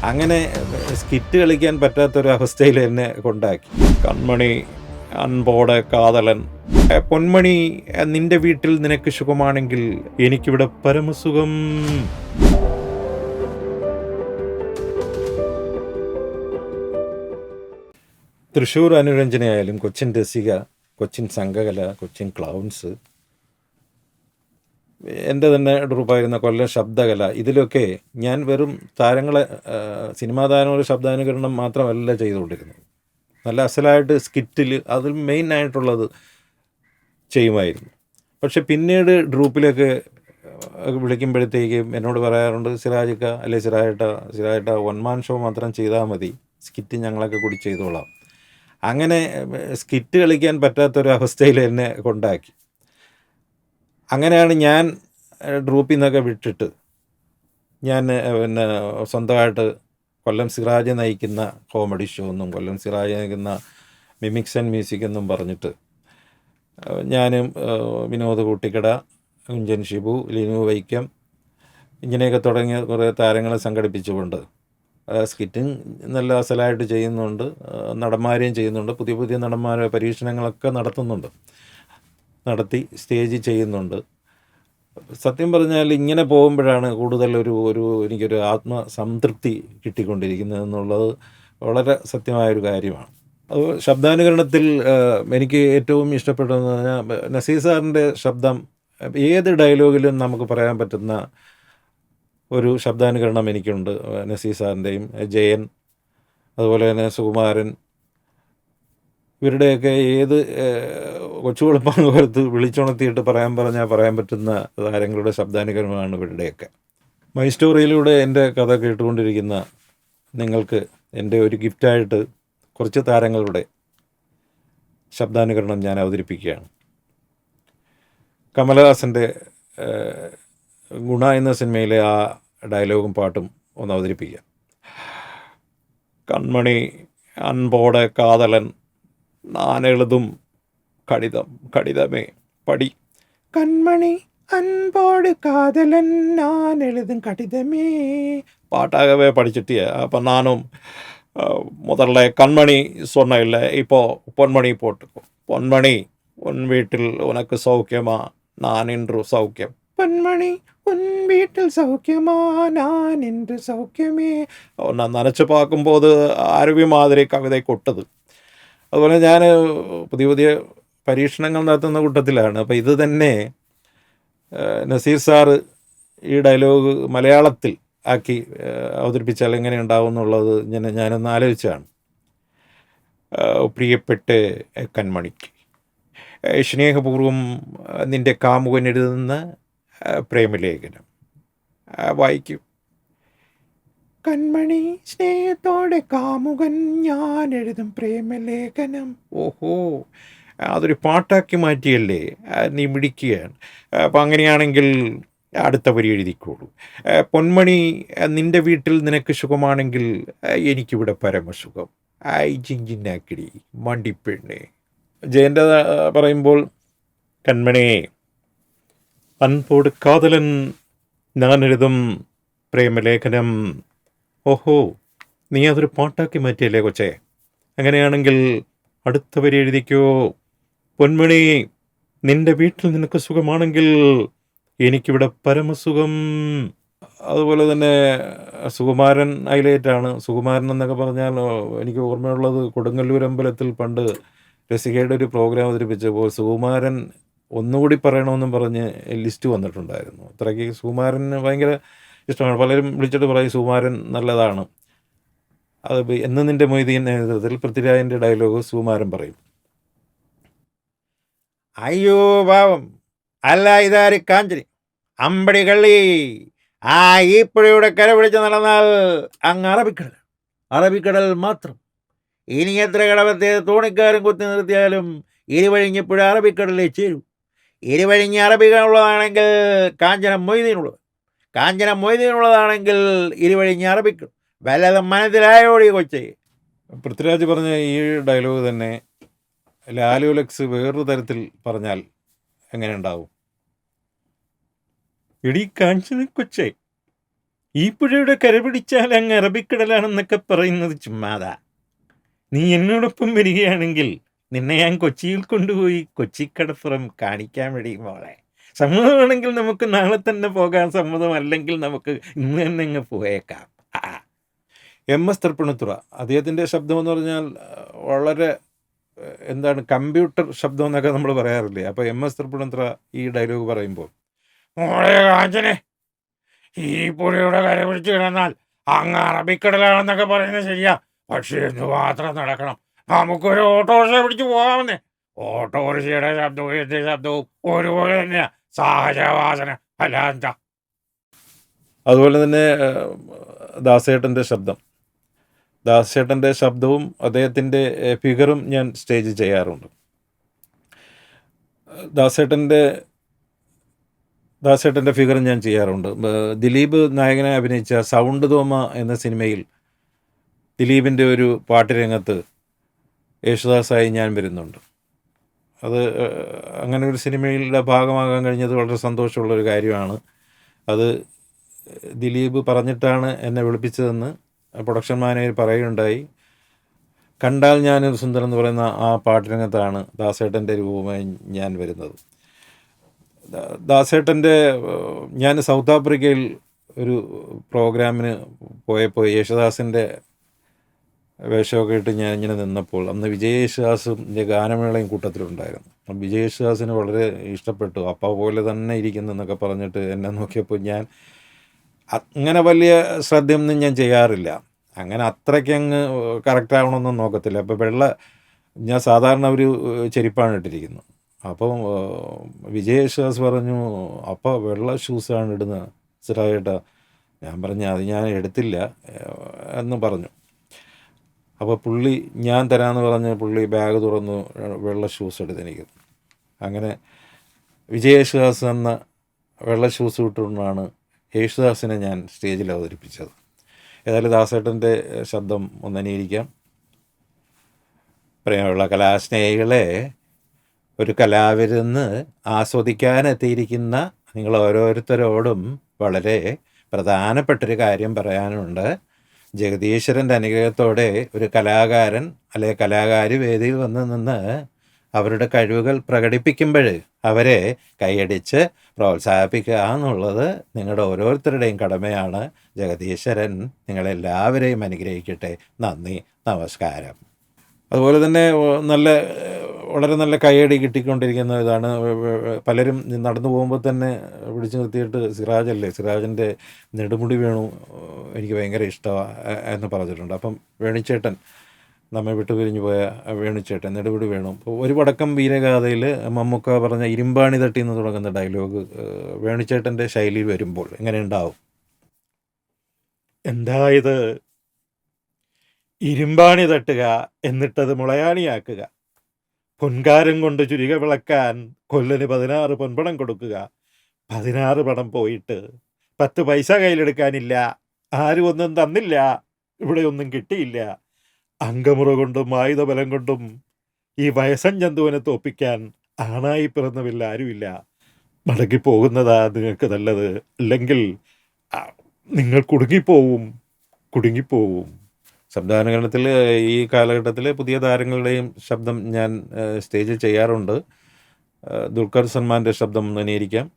അങ്ങനെ സ്കിറ്റ് കളിക്കാൻ പറ്റാത്തൊരവസ്ഥയിൽ എന്നെ കൊണ്ടാക്കി. കൺമണി, അൻപോടെ കാതലൻ, പൊന്മണി, നിന്റെ വീട്ടിൽ നിനക്ക് സുഖമാണെങ്കിൽ എനിക്കിവിടെ പരമസുഖം. തൃശ്ശൂർ അനുരഞ്ജനയായാലും, കൊച്ചിൻ രസിക, കൊച്ചിൻ സംഘകല, കൊച്ചിൻ ക്ലൗൺസ്, എൻ്റെ തന്നെ ഗ്രൂപ്പായിരുന്ന കൊല്ലം ശബ്ദകല, ഇതിലൊക്കെ ഞാൻ വെറും താരങ്ങളെ, സിനിമാ താരങ്ങളുടെ ശബ്ദാനുകരണം മാത്രമല്ല ചെയ്തുകൊണ്ടിരുന്നത്. നല്ല അസലായിട്ട് സ്കിറ്റിൽ അതിൽ മെയിനായിട്ടുള്ളത് ചെയ്യുമായിരുന്നു. പക്ഷെ പിന്നീട് ഗ്രൂപ്പിലൊക്കെ വിളിക്കുമ്പോഴത്തേക്കും എന്നോട് പറയാറുണ്ട്, സിറാജിക്ക അല്ലെ സിറായിട്ട വൺമാൻ ഷോ മാത്രം ചെയ്താൽ മതി, സ്കിറ്റ് ഞങ്ങളൊക്കെ കൂടി ചെയ്തോളാം. അങ്ങനെ സ്കിറ്റ് കളിക്കാൻ പറ്റാത്തൊരവസ്ഥയിൽ എന്നെ കൊണ്ടാക്കി. അങ്ങനെയാണ് ഞാൻ ഗ്രൂപ്പിൽ നിന്നൊക്കെ വിട്ടിട്ട് ഞാൻ സ്വന്തമായിട്ട് കൊല്ലം സിറാജ് നയിക്കുന്ന കോമഡി ഷോ എന്നും കൊല്ലം സിറാജ് നയിക്കുന്ന മിമിക്സ് ആൻഡ് മ്യൂസിക് എന്നും പറഞ്ഞിട്ട് ഞാനും വിനോദ് കൂട്ടിക്കട, കുഞ്ചൻ ഷിബു, ലിനു വൈക്കം ഇങ്ങനെയൊക്കെ തുടങ്ങിയ കുറേ താരങ്ങളെ സംഘടിപ്പിച്ചുകൊണ്ട് സ്കിറ്റും നല്ല അസലായിട്ട് ചെയ്യുന്നുണ്ട്, നടന്മാരെയും ചെയ്യുന്നുണ്ട്, പുതിയ പുതിയ നടന്മാരെ പരീക്ഷണങ്ങളൊക്കെ നടത്തി സ്റ്റേജിൽ ചെയ്യുന്നുണ്ട്. സത്യം പറഞ്ഞാൽ ഇങ്ങനെ പോകുമ്പോഴാണ് കൂടുതൽ എനിക്കൊരു ആത്മസംതൃപ്തി കിട്ടിക്കൊണ്ടിരിക്കുന്നത് എന്നുള്ളത് വളരെ സത്യമായൊരു കാര്യമാണ്. അത് ശബ്ദാനുകരണത്തിൽ എനിക്ക് ഏറ്റവും ഇഷ്ടപ്പെട്ടതെന്ന് പറഞ്ഞാൽ നസീർ സാറിൻ്റെ ശബ്ദം ഏത് ഡയലോഗിലും നമുക്ക് പറയാൻ പറ്റുന്ന ഒരു ശബ്ദാനുകരണം എനിക്കുണ്ട്. നസീർ സാറിൻ്റെയും ജയൻ, അതുപോലെ തന്നെ സുകുമാരൻ, ഇവരുടെയൊക്കെ ഏത് കൊച്ചുകുളപ്പാന്ന് പുറത്ത് വിളിച്ചുണർത്തിയിട്ട് പറയാൻ പറ്റുന്ന താരങ്ങളുടെ ശബ്ദാനുകരണമാണ് ഇവരുടെയൊക്കെ. മൈ സ്റ്റോറിയിലൂടെ എൻ്റെ കഥ കേട്ടുകൊണ്ടിരിക്കുന്ന നിങ്ങൾക്ക് എൻ്റെ ഒരു ഗിഫ്റ്റായിട്ട് കുറച്ച് താരങ്ങളുടെ ശബ്ദാനുകരണം ഞാൻ അവതരിപ്പിക്കുകയാണ്. കമലഹാസൻ്റെ ഗുണ എന്ന സിനിമയിലെ ആ ഡയലോഗും പാട്ടും ഒന്ന് അവതരിപ്പിക്കാം. കൺമണി, അൻപോടെ കാതലൻ, നാനെഴുതും കടിതമേ പടി. കൺമണി, അൻപോട് കാതലൻ, നാനെഴുതും കടിതമേ. பாட்டாகவே படிச்சுட்டு அப்போ நானும் முதல்ல கண்மணி சொன்ன இல்லை, இப்போ பொன்மணி போட்டுக்கோ. பொன்மணி, உன் வீட்டில் உனக்கு சௌக்கியமா, நான் இன்று சௌக்கியம். பொன்மணி, உன் வீட்டிൽ സൗഖ്യമാ, ഞാൻ ഇன்று സൗഖ്യമേ. நான் നനച്ച് பார்க்கும்போது അരുവി മാതിരി കവിത കൊട്ടത്. അതുപോലെ ഞാൻ പുതിയ പരീക്ഷണങ്ങൾ നടത്തുന്ന കൂട്ടത്തിലാണ്. അപ്പോൾ ഇത് തന്നെ നസീർ സാറ് ഈ ഡയലോഗ് മലയാളത്തിൽ ആക്കി അവതരിപ്പിച്ചാൽ എങ്ങനെ ഉണ്ടാവും എന്നുള്ളത് ഞാനൊന്ന് ആലോചിച്ചാണ്. പ്രിയപ്പെട്ട കൺമണിക്ക് സ്നേഹപൂർവം നിൻ്റെ കാമുകൻ എഴുതുന്ന പ്രേമലേഖനം വായിക്കും. കൺമണി, സ്നേഹത്തോടെ കാമുകൻ, ഞാൻ എഴുതും പ്രേമലേഖനം. ഓഹോ, അതൊരു പാട്ടാക്കി മാറ്റിയല്ലേ, നീ മിടിക്കുകയാണ്. അപ്പം അങ്ങനെയാണെങ്കിൽ അടുത്ത വരി എഴുതിക്കോളൂ. പൊന്മണി, നിൻ്റെ വീട്ടിൽ നിനക്ക് സുഖമാണെങ്കിൽ എനിക്കിവിടെ പരമസുഖം. ജിഞ്ചിന്നാക്കിടി മണ്ടിപ്പെണ്ണേ. ജയൻ്റെ പറയുമ്പോൾ കൺമണി, അൻപോട് കാതലൻ, ഞാൻ എഴുതും പ്രേമലേഖനം. ഓഹോ, നീ അതൊരു പാട്ടാക്കി മാറ്റിയല്ലേ കൊച്ചേ. അങ്ങനെയാണെങ്കിൽ അടുത്ത വരി എഴുതിക്കോ. പൊന്മണി, നിൻ്റെ വീട്ടിൽ നിനക്ക് സുഖമാണെങ്കിൽ എനിക്കിവിടെ പരമസുഖം. അതുപോലെ തന്നെ സുകുമാരൻ ഹൈലൈറ്റാണ്. സുകുമാരൻ എന്നൊക്കെ പറഞ്ഞാൽ എനിക്ക് ഓർമ്മയുള്ളത് കൊടുങ്ങല്ലൂർ അമ്പലത്തിൽ പണ്ട് രസികയുടെ ഒരു പ്രോഗ്രാം അവതരിപ്പിച്ചപ്പോൾ സുകുമാരൻ ഒന്നുകൂടി പറയണമെന്നും പറഞ്ഞ് ലിസ്റ്റ് വന്നിട്ടുണ്ടായിരുന്നു. അത്രയ്ക്ക് സുകുമാരന് ഭയങ്കര ഇഷ്ടമാണ്. പലരും വിളിച്ചിട്ട് പറയും സുകുമാരൻ നല്ലതാണ്. അത് എന്ന് നിൻ്റെ മൊയ്തീൻ നേതൃത്വത്തിൽ പൃഥ്വിരാജിൻ്റെ ഡയലോഗ് സുകുമാരൻ പറയും. അയ്യോ പാവം, അല്ല ഇതാര് കാഞ്ചനി, അമ്പടി കള്ളി, ഈ പുഴയുടെ കര പിടിച്ച് നടന്നാൽ അങ്ങ് അറബിക്കടൽ മാത്രം. ഇനി എത്ര കടവത്തെ തോണിക്കാരും കുത്തി നിർത്തിയാലും ഇരുവഴിഞ്ഞിപ്പുഴ അറബിക്കടലിൽ ചേരും. ഇരുവഴിഞ്ഞ് അറബികളുള്ളതാണെങ്കിൽ കാഞ്ചന മൊയ്തീനുള്ളതാണെങ്കിൽ ഇരുവഴിഞ്ഞ് അറബിക്കടൽ. വല്ലതും മനസ്സിലായോടി കൊച്ചേ. പൃഥ്വിരാജ് പറഞ്ഞ ഈ ഡയലോഗ് തന്നെ ലാലു ലക്സ് വേറൊരു തരത്തിൽ പറഞ്ഞാൽ എങ്ങനെ ഉണ്ടാവും? ഇടി കാഞ്ചന കൊച്ചേ, ഈ പുഴയുടെ കരപിടിച്ചാൽ അങ്ങ് അറബിക്കടലാണെന്നൊക്കെ പറയുന്നത് ചുമ്മാതാ. നീ എന്നോടൊപ്പം വരികയാണെങ്കിൽ നിന്നെ ഞാൻ കൊച്ചിയിൽ കൊണ്ടുപോയി കൊച്ചിക്കടപ്പുറം കാണിക്കാൻ വേണ്ടി മോളെ. സമ്മതമാണെങ്കിൽ നമുക്ക് നാളെ തന്നെ പോകാൻ, സമ്മതമല്ലെങ്കിൽ നമുക്ക് ഇന്ന് തന്നെ അങ്ങ് പോയേക്കാം. ആ. എം എസ് തൃപ്പൂണിത്തുറ, അദ്ദേഹത്തിൻ്റെ ശബ്ദം എന്ന് പറഞ്ഞാൽ വളരെ എന്താണ്, കമ്പ്യൂട്ടർ ശബ്ദം എന്നൊക്കെ നമ്മൾ പറയാറില്ലേ. അപ്പോൾ എം എസ് തൃപ്പൂണിത്തുറ ഈ ഡയലോഗ് പറയുമ്പോൾ, മോളെ കാഞ്ചനെ, ഈ പുഴയുടെ കര പിടിച്ച് കിടന്നാൽ അങ്ങ് അറബിക്കടലാണെന്നൊക്കെ പറയുന്നത് ശരിയാ, പക്ഷേ എന്ന് മാത്രം നടക്കണം. നമുക്കൊരു ഓട്ടോറിക്ഷ പിടിച്ച് പോകാമെന്നേ. ഓട്ടോറിക്ഷയുടെ ശബ്ദവും എൻ്റെ ശബ്ദവും ഒരുപോലെ തന്നെയാ, സഹജവാസന, അല്ല എന്താ. അതുപോലെ തന്നെ ദാസേട്ടൻ്റെ ശബ്ദവും അദ്ദേഹത്തിൻ്റെ ഫിഗറും ഞാൻ സ്റ്റേജ് ചെയ്യാറുണ്ട്. ദാസേട്ടൻ്റെ ഫിഗറും ഞാൻ ചെയ്യാറുണ്ട്. ദിലീപ് നായകനായി അഭിനയിച്ച സൗണ്ട് തോമ എന്ന സിനിമയിൽ ദിലീപിൻ്റെ ഒരു പാട്ട് രംഗത്ത് യേശുദാസായി ഞാൻ വരുന്നുണ്ട്. അത് അങ്ങനെ ഒരു സിനിമയുടെ ഭാഗമാകാൻ കഴിഞ്ഞത് വളരെ സന്തോഷമുള്ളൊരു കാര്യമാണ്. അത് ദിലീപ് പറഞ്ഞിട്ടാണ് എന്നെ വിളിപ്പിച്ചതെന്ന് പ്രൊഡക്ഷൻ മാനേജർ പറയുകയുണ്ടായി. കണ്ടാൽ ഞാനൊരു സുന്ദരൻ എന്ന് പറയുന്ന ആ പാട്ട് രംഗത്താണ് ദാസേട്ടൻ്റെ രൂപമായി ഞാൻ വരുന്നത്. ദാസേട്ടൻ്റെ ഞാൻ സൗത്ത് ആഫ്രിക്കയിൽ ഒരു പ്രോഗ്രാമിന് പോയപ്പോൾ യേശുദാസിൻ്റെ വേഷമൊക്കെ ഇട്ട് ഞാൻ ഇങ്ങനെ നിന്നപ്പോൾ അന്ന് വിജയ് യേശുദാസിൻ്റെ ഗാനമേളയും കൂട്ടത്തിലുണ്ടായിരുന്നു. വിജയ് യേശുദാസിന് വളരെ ഇഷ്ടപ്പെട്ടു. അപ്പ പോലെ തന്നെ ഇരിക്കുന്നതെന്നൊക്കെ പറഞ്ഞിട്ട് എന്നെ നോക്കിയപ്പോൾ ഞാൻ അങ്ങനെ വലിയ ശ്രദ്ധയൊന്നും ഞാൻ ചെയ്യാറില്ല. അങ്ങനെ അത്രയ്ക്ക് അങ്ങ് കറക്റ്റ് ആവണമെന്നൊന്നും നോക്കത്തില്ല. അപ്പോൾ ഞാൻ സാധാരണ ഒരു ചെരുപ്പാണ് ഇട്ടിരിക്കുന്നത്. അപ്പം വിജയ് യേശുദാസ് പറഞ്ഞു, അപ്പോൾ വെള്ള ഷൂസാണ് ഇടുന്നത് സ്ഥിരമായിട്ട്. ഞാൻ പറഞ്ഞു അത് ഞാൻ എടുത്തില്ല എന്ന് പറഞ്ഞു. അപ്പോൾ പുള്ളി ഞാൻ തരാമെന്ന് പറഞ്ഞ് പുള്ളി ബാഗ് തുറന്നു വെള്ള ഷൂസ് എടുത്തെനിക്ക്. അങ്ങനെ വിജയ് യേശുദാസ് എന്ന വെള്ള ഷൂസ് ഇട്ടുകൊണ്ടാണ് യേശുദാസിനെ ഞാൻ സ്റ്റേജിൽ അവതരിപ്പിച്ചത്. ഏതായാലും ദാസേട്ടൻ്റെ ശബ്ദം ഒന്നനുകരിക്കാം. പ്രിയമുള്ള കലാസ്നേഹികളെ, ഒരു കലാവിരുന്ന് ആസ്വദിക്കാനെത്തിയിരിക്കുന്ന നിങ്ങൾ ഓരോരുത്തരോടും വളരെ പ്രധാനപ്പെട്ടൊരു കാര്യം പറയാനുണ്ട്. ജഗദീശ്വരൻ്റെ അനുഗ്രഹത്തോടെ ഒരു കലാകാരൻ അല്ലെ കലാകാരി വേദിയിൽ വന്ന് നിന്ന് അവരുടെ കഴിവുകൾ പ്രകടിപ്പിക്കുമ്പോൾ അവരെ കൈയടിച്ച് പ്രോത്സാഹിപ്പിക്കുക എന്നുള്ളത് നിങ്ങളുടെ ഓരോരുത്തരുടെയും കടമയാണ്. ജഗദീശ്വരൻ നിങ്ങളെല്ലാവരെയും അനുഗ്രഹിക്കട്ടെ. നന്ദി, നമസ്കാരം. അതുപോലെ തന്നെ വളരെ നല്ല കൈയടി കിട്ടിക്കൊണ്ടിരിക്കുന്ന ഇതാണ്. പലരും നടന്നു പോകുമ്പോൾ തന്നെ പിടിച്ചു നിർത്തിയിട്ട് സിറാജിൻ്റെ നെടുമുടി വേണു എനിക്ക് ഭയങ്കര ഇഷ്ടമാണ് എന്ന് പറഞ്ഞിട്ടുണ്ട്. അപ്പം വേണിച്ചേട്ടൻ, നമ്മെ വിട്ടുപിരിഞ്ഞു പോയ വേണിച്ചേട്ടൻ, നെടുമുടി വേണു. ഒരു വടക്കം വീരഗാഥയിൽ മമ്മൂക്ക പറഞ്ഞ ഇരുമ്പാണി തട്ടി എന്ന് തുടങ്ങുന്ന ഡയലോഗ് വേണിച്ചേട്ടൻ്റെ ശൈലിയിൽ വരുമ്പോൾ എങ്ങനെ ഉണ്ടാവും? എന്തായത്? ഇരുമ്പാണി തട്ടുക, എന്നിട്ടത് മുളയാണിയാക്കുക, പൊൻകാരം കൊണ്ട് ചുരിക വിളക്കാൻ കൊല്ലന് 16 പൊൻപണം കൊടുക്കുക. 16 പണം പോയിട്ട് 10 പൈസ കയ്യിലെടുക്കാനില്ല. ആരും ഒന്നും തന്നില്ല, ഇവിടെ ഒന്നും കിട്ടിയില്ല. അങ്കമുറ കൊണ്ടും ആയുധബലം കൊണ്ടും ഈ വയസ്സൻ ജന്തുവിനെ തോപ്പിക്കാൻ ആണായി പിറന്നവില്ല ആരുമില്ല. മടങ്ങി പോകുന്നതാ നിങ്ങൾക്ക് നല്ലത്, അല്ലെങ്കിൽ നിങ്ങൾ കുടുങ്ങിപ്പോവും. ശബ്ദാനുകരണത്തിൽ ഈ കാലഘട്ടത്തിൽ പുതിയ താരങ്ങളുടെയും ശബ്ദം ഞാൻ സ്റ്റേജിൽ ചെയ്യാറുണ്ട്. ദുൽഖർ സൽമാൻ്റെ ശബ്ദം അനുകരിക്കാം.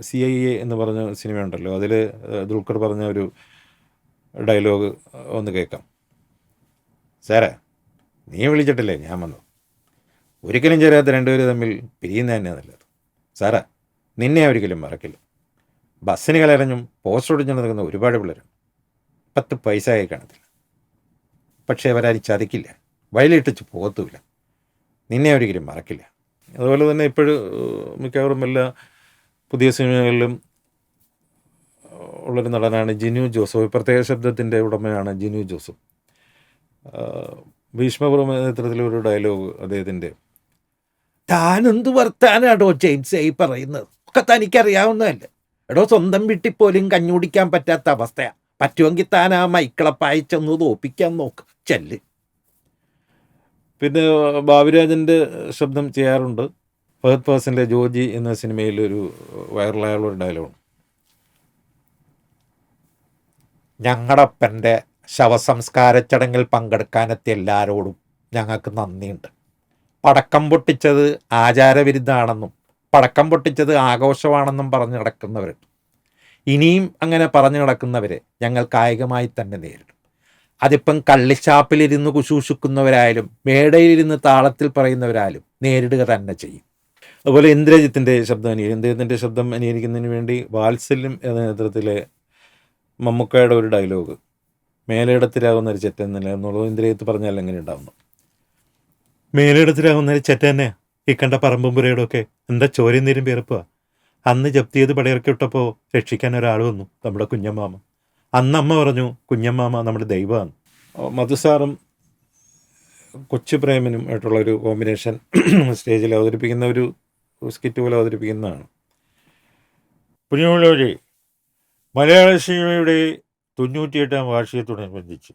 CIA എന്ന് പറഞ്ഞ സിനിമയുണ്ടല്ലോ, അതിൽ ദുൽഖർ പറഞ്ഞ ഒരു ഡയലോഗ് ഒന്ന് കേൾക്കാം. സാറേ, നീ വിളിച്ചിട്ടില്ലേ ഞാൻ വന്നു. ഒരിക്കലും ചേരാത്ത രണ്ടുപേർ തമ്മിൽ പിരിയുന്ന തന്നെയാണ് നല്ലത്. സാറേ, നിന്നെ ഒരിക്കലും മറക്കില്ല. ബസ്സിന് കലരഞ്ഞും പോസ്റ്റർ ഒടിഞ്ഞു നടക്കുന്ന ഒരുപാട് പിള്ളേരും 10 പൈസ ആയി കാണത്തില്ല. പക്ഷേ അവരാരും ചതിക്കില്ല, വയലിട്ടിച്ച് പോകത്തുമില്ല. നിന്നെ ഒരിക്കലും മറക്കില്ല. അതുപോലെ തന്നെ ഇപ്പോഴും മിക്കവാറും എല്ലാ പുതിയ സിനിമകളിലും ഉള്ളൊരു നടനാണ് ജിനു ജോസഫ്. പ്രത്യേക ശബ്ദത്തിൻ്റെ ഉടമയാണ് ജിനു ജോസഫ്. ഭീഷ്മപുരം എന്ന ചിത്രത്തിലൊരു ഡയലോഗ് അദ്ദേഹത്തിൻ്റെ, താനെന്ത് വർത്താനാടോ ജെയിംസ് ഈ പറയുന്നത്? ഒക്കെ തനിക്കറിയാവുന്നതല്ലേ എടോ. സ്വന്തം വീട്ടിൽ പോലും കഞ്ഞുടിക്കാൻ പറ്റാത്ത അവസ്ഥയാണ്. പറ്റുമെങ്കിൽ താൻ ആ മൈക്കിളപ്പായച്ചൊന്ന് തോപ്പിക്കാൻ നോക്ക്, ചെല്ല്. പിന്നെ ബാബുരാജൻ്റെ ശബ്ദം ചെയ്യാറുണ്ട്. ഫഹദ് ഫാസിൻ്റെ ജോജി എന്ന സിനിമയിൽ ഒരു വൈറലായുള്ളൊരു ഡയലോഗ്, ഞങ്ങളപ്പൻ്റെ ശവസംസ്കാര ചടങ്ങിൽ പങ്കെടുക്കാനെത്തിയ എല്ലാവരോടും ഞങ്ങൾക്ക് നന്ദിയുണ്ട്. പടക്കം പൊട്ടിച്ചത് ആചാരവിരുദ്ധാണെന്നും പടക്കം പൊട്ടിച്ചത് ആഘോഷമാണെന്നും പറഞ്ഞു നടക്കുന്നവരുണ്ട്. ഇനിയും അങ്ങനെ പറഞ്ഞു നടക്കുന്നവരെ ഞങ്ങൾ കായികമായി തന്നെ നേരിടും. അതിപ്പം കള്ളിച്ചാപ്പിലിരുന്ന് കുശൂഷിക്കുന്നവരായാലും മേടയിലിരുന്ന് താളത്തിൽ പറയുന്നവരായാലും നേരിടുക തന്നെ ചെയ്യും. അതുപോലെ ഇന്ദ്രജിത്തിൻ്റെ ശബ്ദം അനുകരിക്കുന്നതിന് വേണ്ടി വാത്സല്യം എന്ന നേതൃത്വത്തിലെ മമ്മൂക്കയുടെ ഒരു ഡയലോഗ്, മേലേടത്തിലാകുന്ന ഒരു ചെറ്റെന്നില്ല എന്നുള്ളത് ഇന്ദ്രജിത്ത് പറഞ്ഞാൽ എങ്ങനെ ഉണ്ടാവുന്നു? മേലേടത്തിലാകുന്ന ഒരു ചെറ്റ തന്നെ ഈ കണ്ട പറമ്പും പുരയിടമൊക്കെ എന്താ ചോരയും നീരും പേർപ്പുക. അന്ന് ജപ്തി ചെയ്ത് പടയിറക്കി വിട്ടപ്പോൾ രക്ഷിക്കാൻ ഒരാൾ വന്നു, നമ്മുടെ കുഞ്ഞമ്മാമ. അന്ന് അമ്മ പറഞ്ഞു കുഞ്ഞമ്മാമ നമ്മുടെ ദൈവമാണ്. മധുസാറും കൊച്ചു പ്രേമനും ആയിട്ടുള്ളൊരു കോമ്പിനേഷൻ സ്റ്റേജിൽ അവതരിപ്പിക്കുന്ന ഒരു സ്കിറ്റ് പോലെ അവതരിപ്പിക്കുന്നതാണ്. പ്രിയമുള്ളവരെ, മലയാള സിനിമയുടെ 98ാം വാർഷികത്തോടനുബന്ധിച്ച്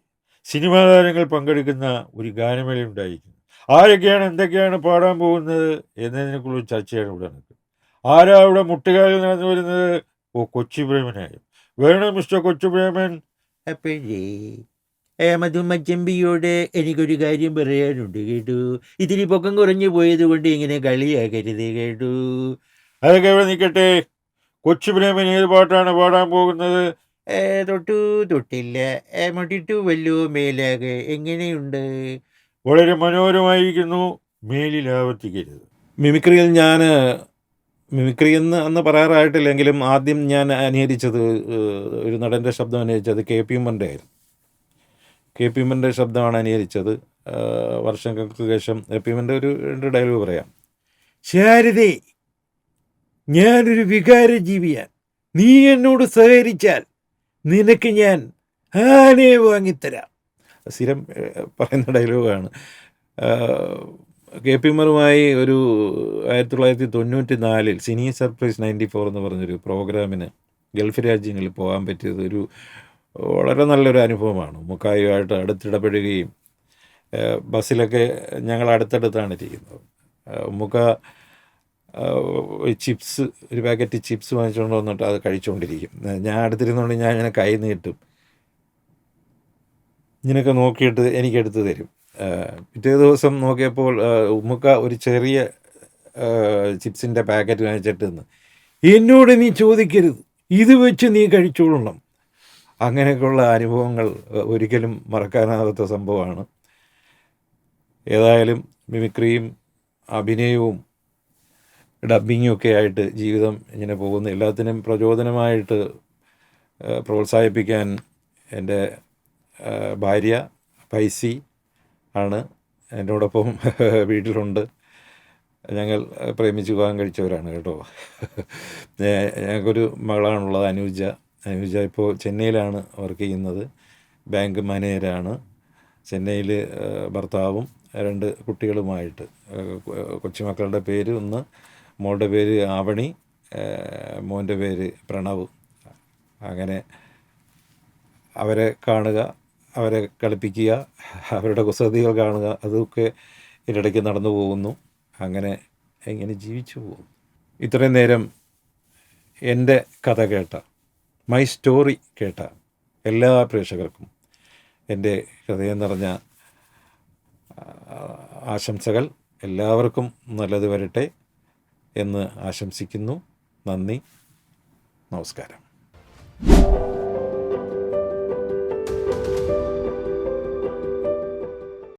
സിനിമാ താരങ്ങൾ പങ്കെടുക്കുന്ന ഒരു ഗാനമേള ഉണ്ടായിരിക്കുന്നു. ആരൊക്കെയാണ് എന്തൊക്കെയാണ് പാടാൻ പോകുന്നത് എന്നതിനെക്കുറിച്ച് ചർച്ചയാണ് ഇവിടെ നടക്കുന്നത്. ആരാ ഇവിടെ മുട്ടുകാലിൽ നടന്നു വരുന്നത്? കൊച്ചു പ്രേമനായും. വേണം മിസ്റ്റർ കൊച്ചു പ്രേമൻ. അപ്പോഴേ മധുമച്ചമ്പിയോട് എനിക്കൊരു കാര്യം പറയാനുണ്ട് കേട്ടു. ഇതിരി പൊക്കം കുറഞ്ഞു പോയത് കൊണ്ട് ഇങ്ങനെ കളിയാക്കരുത് കേട്ടു. അതൊക്കെ ഇവിടെ നിൽക്കട്ടെ. കൊച്ചു പ്രേമൻ ഏത് പാട്ടാണ് പാടാൻ പോകുന്നത്? തൊട്ടു തൊട്ടില്ല മുട്ടിട്ടു വല്ലോ മേലാകെ എങ്ങനെയുണ്ട്? വളരെ മനോഹരമായിരിക്കുന്നു. മേലിൽ ആവർത്തിക്കരുത്. മിമിക്രിയിൽ ഞാൻ മിമിക്രി എന്ന് അന്ന് പറയാറായിട്ടില്ലെങ്കിലും ആദ്യം ഞാൻ അനുകരിച്ചത് ഒരു നടൻ്റെ ശബ്ദം അനുകരിച്ചത് കെ പി ഉമ്മൻ്റെ ആയിരുന്നു. കെ പി ഉമ്മൻ്റെ ശബ്ദമാണ് അനുകരിച്ചത്. വർഷങ്ങൾക്ക് ശേഷം കെ പി ഉമ്മൻ്റെ ഒരു 2 ഡയലോഗ് പറയാം. ശാരദേ, ഞാനൊരു വികാരജീവിയാണ്. നീ എന്നോട് സഹകരിച്ചാൽ നിനക്ക് ഞാൻ ആനയെ വാങ്ങിത്തരാം. സ്ഥിരം പറയുന്ന ഡയലോഗാണ്. കെ പി ഉമ്മറുമായി ഒരു 1994 സിനി സർപ്രൈസ് 94 എന്ന് പറഞ്ഞൊരു പ്രോഗ്രാമിന് ഗൾഫ് രാജ്യങ്ങളിൽ പോകാൻ പറ്റിയത് ഒരു വളരെ നല്ലൊരു അനുഭവമാണ്. മുക്കായുമായിട്ട് അടുത്തിടപെടുകയും ബസ്സിലൊക്കെ ഞങ്ങൾ അടുത്തടുത്താണ് ഇരിക്കുന്നത്. മുക്ക ചിപ്സ്, ഒരു പാക്കറ്റ് ചിപ്സ് വാങ്ങിച്ചുകൊണ്ട് വന്നിട്ട് അത് കഴിച്ചുകൊണ്ടിരിക്കും. ഞാൻ അടുത്തിരുന്നുകൊണ്ട് ഞാൻ ഇങ്ങനെ കൈ നീട്ടും, ഇങ്ങനെയൊക്കെ നോക്കിയിട്ട് എനിക്കെടുത്ത് തരും. പിറ്റേ ദിവസം നോക്കിയപ്പോൾ ഉമ്മുക്ക ഒരു ചെറിയ ചിപ്സിൻ്റെ പാക്കറ്റ് വാങ്ങിച്ചിട്ട് നിന്ന്, എന്നോട് നീ ചോദിക്കരുത്, ഇത് വെച്ച് നീ കഴിച്ചോളണം. അങ്ങനെയൊക്കെയുള്ള അനുഭവങ്ങൾ ഒരിക്കലും മറക്കാനാകാത്ത സംഭവമാണ്. ഏതായാലും മിമിക്രിയും അഭിനയവും ഡബ്ബിങ്ങും ഒക്കെ ആയിട്ട് ജീവിതം ഇങ്ങനെ പോകുന്നു. എല്ലാത്തിനും പ്രചോദനമായിട്ട് പ്രോത്സാഹിപ്പിക്കാൻ എൻ്റെ ഭാര്യ പൈസി ആണ് എന്നോടൊപ്പം വീട്ടിലുണ്ട്. ഞങ്ങൾ പ്രേമിച്ച് വിവാഹം കഴിച്ചവരാണ് കേട്ടോ. ഞങ്ങൾക്കൊരു മകളാണുള്ളത്, അനുജ. അനുജ ഇപ്പോൾ ചെന്നൈയിലാണ് വർക്ക് ചെയ്യുന്നത്, ബാങ്ക് മാനേജരാണ്. ചെന്നൈയിൽ ഭർത്താവും 2 കുട്ടികളുമായിട്ട്. കൊച്ചുമക്കളുടെ പേര്, ഒന്ന് മോളുടെ പേര് ആവണി, മോൻ്റെ പേര് പ്രണവ്. അങ്ങനെ അവരെ കാണുക, അവരെ കളിപ്പിക്കുക, അവരുടെ കുസൃതികൾ കാണുക, അതൊക്കെ ഇതിനിടയ്ക്ക് നടന്നു പോകുന്നു. അങ്ങനെ ഇങ്ങനെ ജീവിച്ചു പോകും. ഇത്രയും നേരം എൻ്റെ കഥ കേട്ട, മൈ സ്റ്റോറി കേട്ട എല്ലാ പ്രേക്ഷകർക്കും എൻ്റെ ഹൃദയം നിറഞ്ഞ ആശംസകൾ. എല്ലാവർക്കും നല്ലത് വരട്ടെ എന്ന് ആശംസിക്കുന്നു. നന്ദി, നമസ്കാരം.